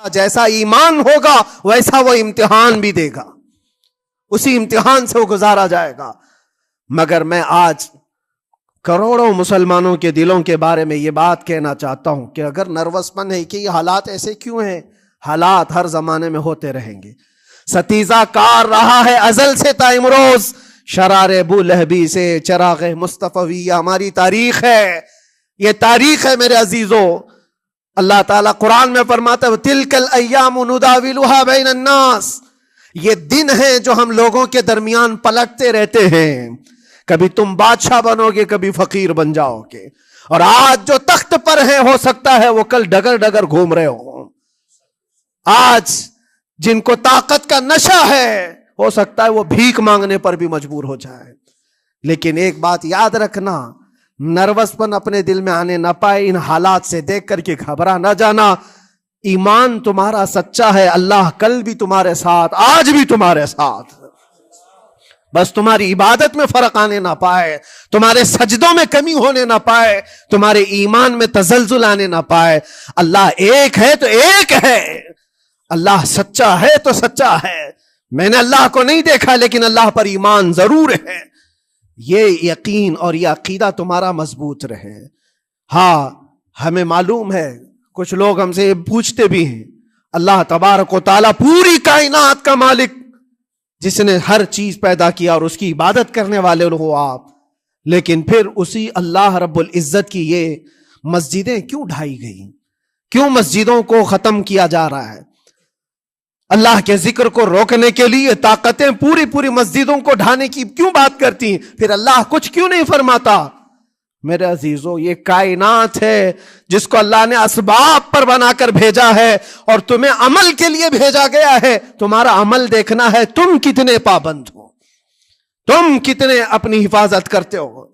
جیسا ایمان ہوگا ویسا وہ امتحان بھی دے گا، اسی امتحان سے وہ گزارا جائے گا۔ مگر میں آج کروڑوں مسلمانوں کے دلوں کے بارے میں یہ بات کہنا چاہتا ہوں کہ اگر نروس پن ہے کہ یہ حالات ایسے کیوں ہیں، حالات ہر زمانے میں ہوتے رہیں گے۔ ستیزہ کار رہا ہے ازل سے تا امروز، شرار ابو لہبی سے چراغ مصطفی، ہماری تاریخ ہے، یہ تاریخ ہے میرے عزیزوں۔ اللہ تعالیٰ قرآن میں فرماتا ہے تِلْكَ الْأَيَّامُ نُدَاوِلُهَا بَيْنَ النَّاسِ، یہ دن ہیں جو ہم لوگوں کے درمیان پلٹتے رہتے ہیں، کبھی تم بادشاہ بنو گے، کبھی فقیر بن جاؤ گے، اور آج جو تخت پر ہیں ہو سکتا ہے وہ کل ڈگر ڈگر گھوم رہے ہوں۔ آج جن کو طاقت کا نشہ ہے ہو سکتا ہے وہ بھیک مانگنے پر بھی مجبور ہو جائے۔ لیکن ایک بات یاد رکھنا، نروس پن اپنے دل میں آنے نہ پائے، ان حالات سے دیکھ کر کے گھبرا نہ جانا۔ ایمان تمہارا سچا ہے، اللہ کل بھی تمہارے ساتھ، آج بھی تمہارے ساتھ، بس تمہاری عبادت میں فرق آنے نہ پائے، تمہارے سجدوں میں کمی ہونے نہ پائے، تمہارے ایمان میں تزلزل آنے نہ پائے۔ اللہ ایک ہے تو ایک ہے، اللہ سچا ہے تو سچا ہے۔ میں نے اللہ کو نہیں دیکھا لیکن اللہ پر ایمان ضرور ہے۔ یہ یقین اور یہ عقیدہ تمہارا مضبوط رہے۔ ہاں ہمیں معلوم ہے، کچھ لوگ ہم سے پوچھتے بھی ہیں، اللہ تبارک و تعالیٰ پوری کائنات کا مالک جس نے ہر چیز پیدا کیا اور اس کی عبادت کرنے والے ہو آپ، لیکن پھر اسی اللہ رب العزت کی یہ مسجدیں کیوں ڈھائی گئی، کیوں مسجدوں کو ختم کیا جا رہا ہے؟ اللہ کے ذکر کو روکنے کے لیے طاقتیں پوری مسجدوں کو ڈھانے کی کیوں بات کرتی ہیں؟ پھر اللہ کچھ کیوں نہیں فرماتا؟ میرے عزیزو، یہ کائنات ہے جس کو اللہ نے اسباب پر بنا کر بھیجا ہے اور تمہیں عمل کے لیے بھیجا گیا ہے۔ تمہارا عمل دیکھنا ہے، تم کتنے پابند ہو، تم کتنے اپنی حفاظت کرتے ہو،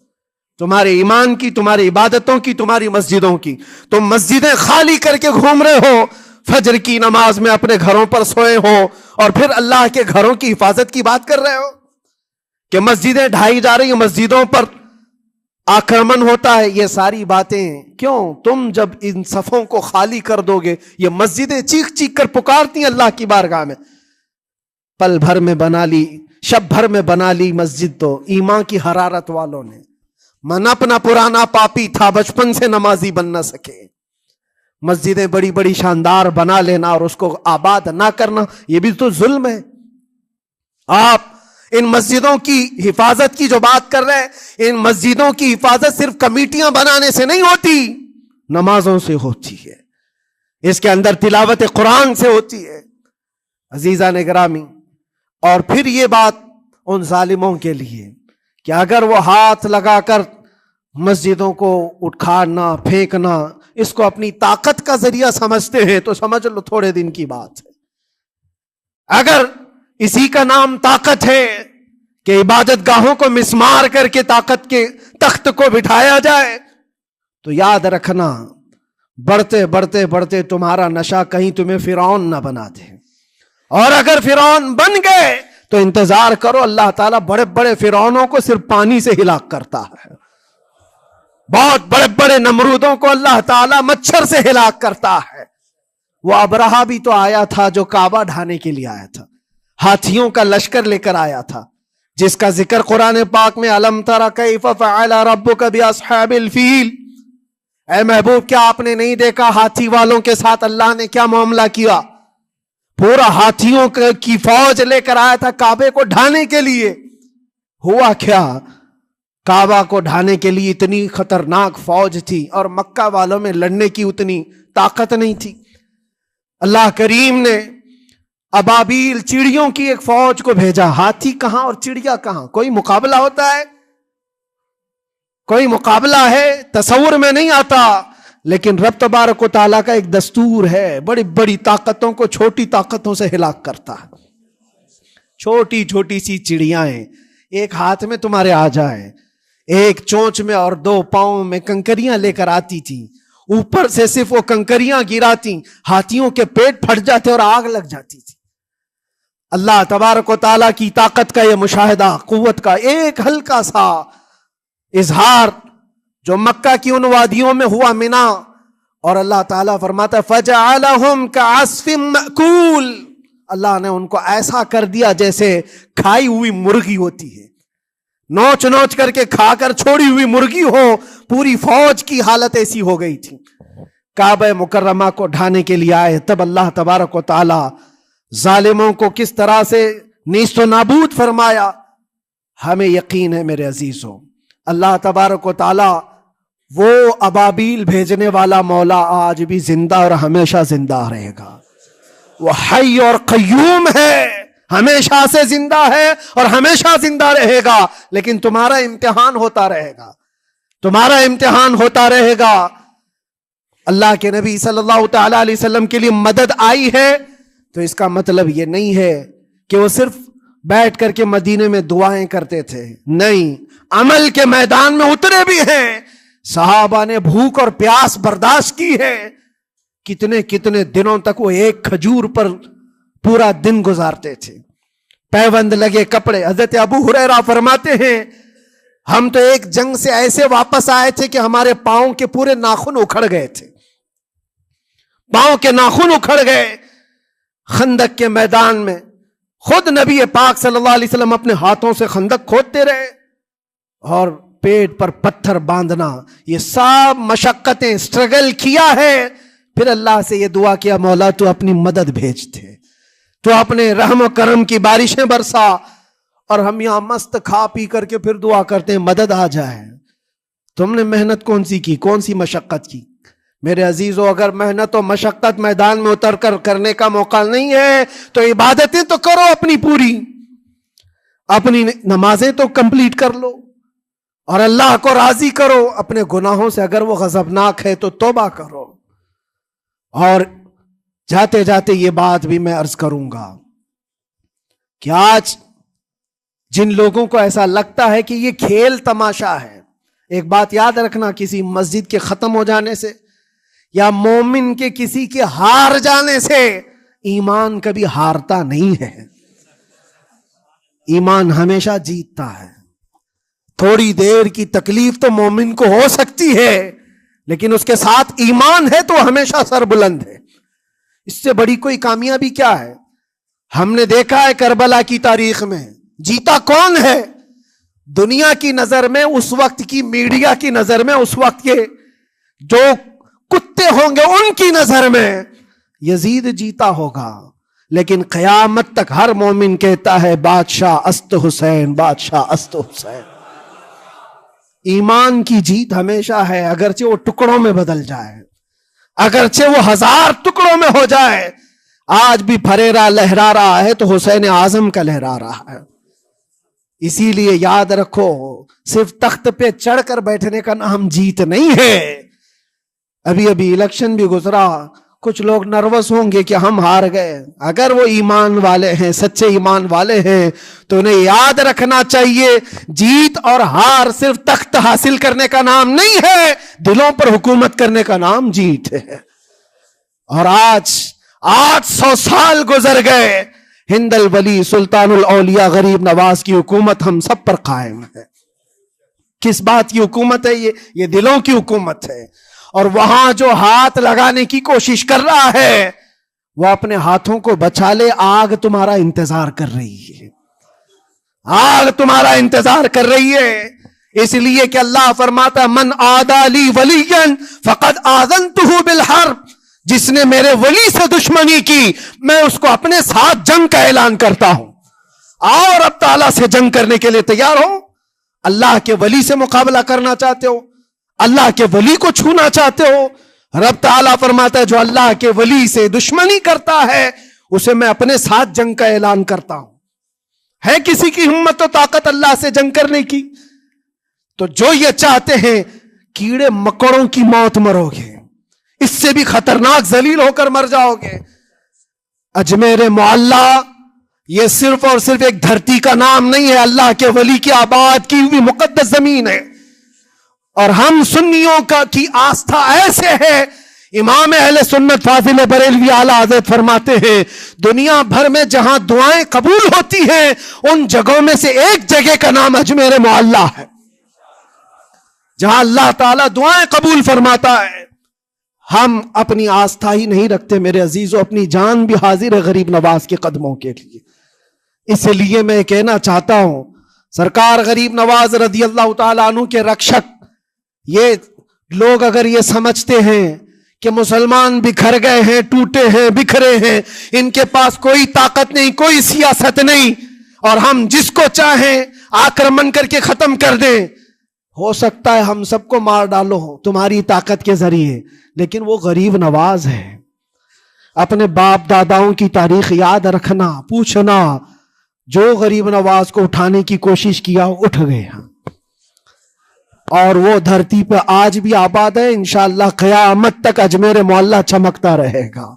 تمہارے ایمان کی، تمہاری عبادتوں کی، تمہاری مسجدوں کی۔ تم مسجدیں خالی کر کے گھوم رہے ہو، فجر کی نماز میں اپنے گھروں پر سوئے ہو، اور پھر اللہ کے گھروں کی حفاظت کی بات کر رہے ہو کہ مسجدیں ڈھائی جا رہی ہیں، مسجدوں پر آکرمن ہوتا ہے۔ یہ ساری باتیں کیوں؟ تم جب ان صفوں کو خالی کر دو گے، یہ مسجدیں چیخ چیخ کر پکارتی ہیں اللہ کی بارگاہ میں، پل بھر میں بنا لی، شب بھر میں بنا لی مسجد تو ایمان کی حرارت والوں نے۔ من اپنا پرانا پاپی تھا، بچپن سے نمازی بن نہ سکے۔ مسجدیں بڑی بڑی شاندار بنا لینا اور اس کو آباد نہ کرنا، یہ بھی تو ظلم ہے۔ آپ ان مسجدوں کی حفاظت کی جو بات کر رہے ہیں، ان مسجدوں کی حفاظت صرف کمیٹیاں بنانے سے نہیں ہوتی، نمازوں سے ہوتی ہے، اس کے اندر تلاوت قرآن سے ہوتی ہے۔ عزیزان گرامی، اور پھر یہ بات ان ظالموں کے لیے کہ اگر وہ ہاتھ لگا کر مسجدوں کو اٹھانا پھینکنا اس کو اپنی طاقت کا ذریعہ سمجھتے ہیں تو سمجھ لو تھوڑے دن کی بات ہے۔ اگر اسی کا نام طاقت ہے کہ عبادت گاہوں کو مسمار کر کے طاقت کے تخت کو بٹھایا جائے، تو یاد رکھنا بڑھتے بڑھتے بڑھتے تمہارا نشہ کہیں تمہیں فرعون نہ بنا دے، اور اگر فرعون بن گئے تو انتظار کرو، اللہ تعالیٰ بڑے بڑے فرعونوں کو صرف پانی سے ہلاک کرتا ہے، بہت بڑے بڑے نمرودوں کو اللہ تعالیٰ مچھر سے ہلاک کرتا ہے۔ وہ ابرہہ بھی تو آیا تھا جو کعبہ ڈھانے کے لیے آیا تھا، ہاتھیوں کا لشکر لے کر آیا تھا، جس کا ذکر قرآن پاک میں الم تر کیف فعل ربک باصحاب الفیل۔ اے محبوب، کیا آپ نے نہیں دیکھا ہاتھی والوں کے ساتھ اللہ نے کیا معاملہ کیا؟ پورا ہاتھیوں کی فوج لے کر آیا تھا کعبے کو ڈھانے کے لیے۔ ہوا کیا؟ کعبہ کو ڈھانے کے لیے اتنی خطرناک فوج تھی اور مکہ والوں میں لڑنے کی اتنی طاقت نہیں تھی۔ اللہ کریم نے ابابیل چڑیوں کی ایک فوج کو بھیجا، ہاتھی کہاں اور چڑیا کہاں؟ کوئی مقابلہ ہوتا ہے؟ کوئی مقابلہ ہے؟ تصور میں نہیں آتا، لیکن رب تبارک و تعالیٰ کا ایک دستور ہے، بڑی بڑی طاقتوں کو چھوٹی طاقتوں سے ہلاک کرتا ہے۔ چھوٹی چھوٹی سی چڑیاں ایک ہاتھ میں تمہارے آ جائیں، ایک چونچ میں اور دو پاؤں میں کنکریاں لے کر آتی تھی، اوپر سے صرف وہ کنکریاں گراتی، ہاتھیوں کے پیٹ پھٹ جاتے اور آگ لگ جاتی تھی۔ اللہ تبارک و تعالیٰ کی طاقت کا یہ مشاہدہ، قوت کا ایک ہلکا سا اظہار جو مکہ کی ان وادیوں میں ہوا، منا، اور اللہ تعالیٰ فرماتا ہے فَجَعَلَهُمْ كَعَصْفٍ مَأْكُولٍ، اللہ نے ان کو ایسا کر دیا جیسے کھائی ہوئی مرغی ہوتی ہے، نوچ نوچ کر کے کھا کر چھوڑی ہوئی مرغی ہو۔ پوری فوج کی حالت ایسی ہو گئی تھی۔ کعبہ مکرمہ کو ڈھانے کے لیے آئے، تب اللہ تبارک و تعالی ظالموں کو کس طرح سے نیست و نابود فرمایا۔ ہمیں یقین ہے میرے عزیزوں، اللہ تبارک و تعالی وہ ابابیل بھیجنے والا مولا آج بھی زندہ اور ہمیشہ زندہ رہے گا۔ وہ حی اور قیوم ہے، ہمیشہ سے زندہ ہے اور ہمیشہ زندہ رہے گا، لیکن تمہارا امتحان ہوتا رہے گا، تمہارا امتحان ہوتا رہے گا۔ اللہ کے نبی صلی اللہ تعالی علیہ وسلم کے لیے مدد آئی ہے تو اس کا مطلب یہ نہیں ہے کہ وہ صرف بیٹھ کر کے مدینے میں دعائیں کرتے تھے، نہیں، عمل کے میدان میں اترے بھی ہیں۔ صحابہ نے بھوک اور پیاس برداشت کی ہے، کتنے کتنے دنوں تک وہ ایک کھجور پر پورا دن گزارتے تھے، پیوند لگے کپڑے۔ حضرت ابو ہریرہ فرماتے ہیں ہم تو ایک جنگ سے ایسے واپس آئے تھے کہ ہمارے پاؤں کے پورے ناخن اکھڑ گئے تھے، پاؤں کے ناخن اکھڑ گئے۔ خندق کے میدان میں خود نبی پاک صلی اللہ علیہ وسلم اپنے ہاتھوں سے خندق کھودتے رہے، اور پیٹ پر پتھر باندھنا، یہ سب مشقتیں، سٹرگل کیا ہے۔ پھر اللہ سے یہ دعا کیا مولا تو اپنی مدد بھیج دے، تو اپنے رحم و کرم کی بارشیں برسا، اور ہم یہاں مست کھا پی کر کے پھر دعا کرتے ہیں مدد آ جائے۔ تم نے محنت کون سی کی، کون سی مشقت کی؟ میرے عزیزو، اگر محنت و مشقت میدان میں اتر کر کرنے کا موقع نہیں ہے تو عبادتیں تو کرو اپنی پوری، اپنی نمازیں تو کمپلیٹ کر لو اور اللہ کو راضی کرو۔ اپنے گناہوں سے اگر وہ غضبناک ہے تو توبہ کرو۔ اور جاتے جاتے یہ بات بھی میں عرض کروں گا کہ آج جن لوگوں کو ایسا لگتا ہے کہ یہ کھیل تماشا ہے، ایک بات یاد رکھنا، کسی مسجد کے ختم ہو جانے سے یا مومن کے کسی کے ہار جانے سے ایمان کبھی ہارتا نہیں ہے، ایمان ہمیشہ جیتتا ہے۔ تھوڑی دیر کی تکلیف تو مومن کو ہو سکتی ہے، لیکن اس کے ساتھ ایمان ہے تو ہمیشہ سر بلند ہے۔ اس سے بڑی کوئی کامیابی کیا ہے؟ ہم نے دیکھا ہے کربلا کی تاریخ میں جیتا کون ہے؟ دنیا کی نظر میں، اس وقت کی میڈیا کی نظر میں، اس وقت کے جو کتے ہوں گے ان کی نظر میں یزید جیتا ہوگا، لیکن قیامت تک ہر مومن کہتا ہے بادشاہ است حسین، بادشاہ است حسین۔ ایمان کی جیت ہمیشہ ہے، اگرچہ وہ ٹکڑوں میں بدل جائے، اگرچہ وہ 1000 ٹکڑوں میں ہو جائے۔ آج بھی پھریرا لہرا رہا ہے تو حسین اعظم کا لہرا رہا ہے۔ اسی لیے یاد رکھو، صرف تخت پہ چڑھ کر بیٹھنے کا نام جیت نہیں ہے۔ ابھی الیکشن بھی گزرا، کچھ لوگ نروس ہوں گے کہ ہم ہار گئے۔ اگر وہ ایمان والے ہیں، سچے ایمان والے ہیں، تو انہیں یاد رکھنا چاہیے جیت اور ہار صرف تخت حاصل کرنے کا نام نہیں ہے، دلوں پر حکومت کرنے کا نام جیت ہے۔ اور آج 800 سال گزر گئے، ہند الولی سلطان الاولیاء غریب نواز کی حکومت ہم سب پر قائم ہے۔ کس بات کی حکومت ہے یہ دلوں کی حکومت ہے۔ اور وہاں جو ہاتھ لگانے کی کوشش کر رہا ہے وہ اپنے ہاتھوں کو بچا لے، آگ تمہارا انتظار کر رہی ہے، آگ تمہارا انتظار کر رہی ہے۔ اس لیے کہ اللہ فرماتا من عادی لی ولیا فقد آذنتہ بالحرب، جس نے میرے ولی سے دشمنی کی میں اس کو اپنے ساتھ جنگ کا اعلان کرتا ہوں۔ آؤ رب تعالیٰ سے جنگ کرنے کے لیے تیار ہو؟ اللہ کے ولی سے مقابلہ کرنا چاہتے ہو؟ اللہ کے ولی کو چھونا چاہتے ہو؟ رب تعالیٰ فرماتا ہے جو اللہ کے ولی سے دشمنی کرتا ہے اسے میں اپنے ساتھ جنگ کا اعلان کرتا ہوں۔ ہے کسی کی ہمت و طاقت اللہ سے جنگ کرنے کی؟ تو جو یہ چاہتے ہیں کیڑے مکڑوں کی موت مرو گے، اس سے بھی خطرناک ذلیل ہو کر مر جاؤ گے۔ اجمیر معلیٰ یہ صرف اور صرف ایک دھرتی کا نام نہیں ہے، اللہ کے ولی کی آباد کی ہوئی مقدس زمین ہے۔ اور ہم سنیوں کی آستھا ایسے ہے، امام اہل سنت فاضل بریلوی اعلیٰ حضرت فرماتے ہیں دنیا بھر میں جہاں دعائیں قبول ہوتی ہیں ان جگہوں میں سے ایک جگہ کا نام اجمیر معلیٰ ہے، جہاں اللہ تعالیٰ دعائیں قبول فرماتا ہے۔ ہم اپنی آستھا ہی نہیں رکھتے میرے عزیزوں، اپنی جان بھی حاضر ہے غریب نواز کے قدموں کے لیے۔ اس لیے میں کہنا چاہتا ہوں سرکار غریب نواز رضی اللہ تعالیٰ عنہ کے رکشک، یہ لوگ اگر یہ سمجھتے ہیں کہ مسلمان بکھر گئے ہیں، ٹوٹے ہیں، بکھرے ہیں، ان کے پاس کوئی طاقت نہیں، کوئی سیاست نہیں، اور ہم جس کو چاہیں آکرمن کر کے ختم کر دیں، ہو سکتا ہے ہم سب کو مار ڈالو تمہاری طاقت کے ذریعے، لیکن وہ غریب نواز ہے۔ اپنے باپ داداؤں کی تاریخ یاد رکھنا، پوچھنا، جو غریب نواز کو اٹھانے کی کوشش کیا اٹھ گئے ہیں، اور وہ دھرتی پہ آج بھی آباد ہے۔ انشاءاللہ قیامت تک اجمیر معلیٰ چمکتا رہے گا۔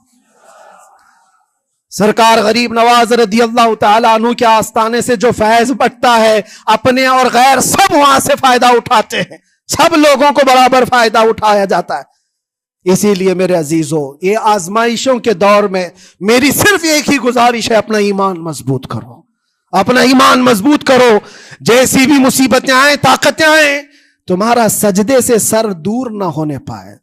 سرکار غریب نواز رضی اللہ تعالیٰ عنہ کے آستانے سے جو فیض بٹتا ہے، اپنے اور غیر سب وہاں سے فائدہ اٹھاتے ہیں، سب لوگوں کو برابر فائدہ اٹھایا جاتا ہے۔ اسی لیے میرے عزیزوں، یہ آزمائشوں کے دور میں میری صرف ایک ہی گزارش ہے، اپنا ایمان مضبوط کرو، اپنا ایمان مضبوط کرو۔ جیسی بھی مصیبتیں آئیں، طاقتیں آئیں، تمہارا سجدے سے سر دور نہ ہونے پائے۔